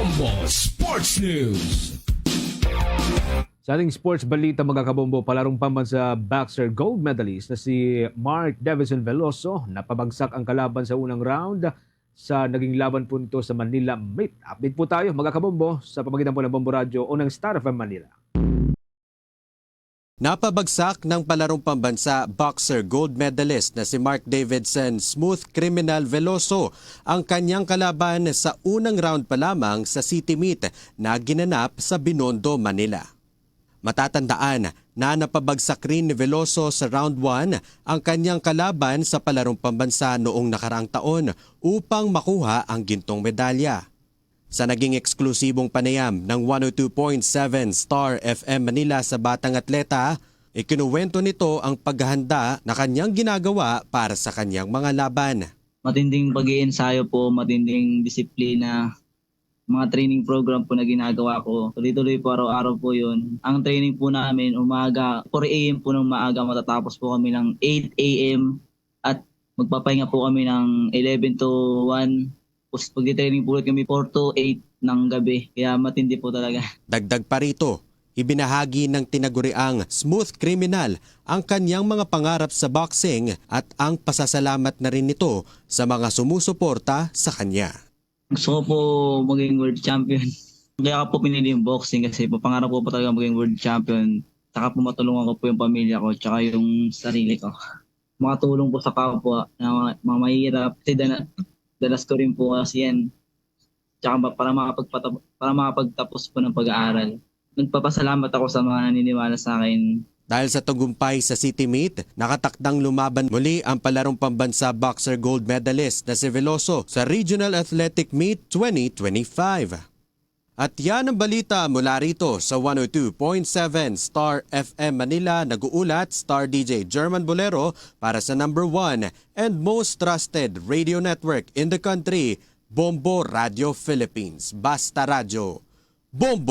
Bombo Sports News. Sa ating sports balita mga kabombo, palarong pambansa boxer gold medalist na si Mark Davidson Veloso napabagsak ang kalaban sa unang round sa naging laban punto sa Manila Meet. Update po tayo mga kabombo sa pamagitan po ng Bombo Radio o ng Star FM Manila. Napabagsak ng palarong pambansa boxer gold medalist na si Mark Davidson Smooth Criminal Veloso ang kanyang kalaban sa unang round pa lamang sa City Meet na ginanap sa Binondo, Manila. Matatandaan na napabagsak rin ni Veloso sa round 1 ang kanyang kalaban sa palarong pambansa noong nakaraang taon upang makuha ang gintong medalya. Sa naging eksklusibong panayam ng 102.7 Star FM Manila sa batang atleta, ikinuwento nito ang paghahanda na kanyang ginagawa para sa kanyang mga laban. Matinding pag-iensayo po, matinding disiplina, mga training program po na ginagawa ko. Tuloy-tuloy po araw-araw po yun. Ang training po namin, umaga, 4 a.m. po ng maaga, matatapos po kami ng 8 a.m. at magpapahinga po kami ng 11 to 1. Pag-training po ulit kami 4 to 8 ng gabi. Kaya matindi po talaga. Dagdag pa rito, ibinahagi ng tinaguriang Smooth Criminal ang kanyang mga pangarap sa boxing at ang pasasalamat na rin nito sa mga sumusuporta sa kanya. Gusto ko po maging world champion. Kaya po pinili yung boxing kasi pangarap ko po talaga maging world champion. Saka po matulungan ko po yung pamilya ko tsaka yung sarili ko. Makatulong po sa kapwa na mga mahirap. Kasi dalas ko rin po kasi yan. Tsaka para makapagtapos po ng pag-aaral. Nagpapasalamat ako sa mga naniniwala sa akin. Dahil sa tagumpay sa City Meet, nakatakdang lumaban muli ang palarong pambansa boxer gold medalist na si Veloso sa Regional Athletic Meet 2025. At yan ang balita mula rito sa 102.7 Star FM Manila. Nag-uulat Star DJ German Bolero para sa number 1 and most trusted radio network in the country, Bombo Radio Philippines. Basta Radio. Bombo!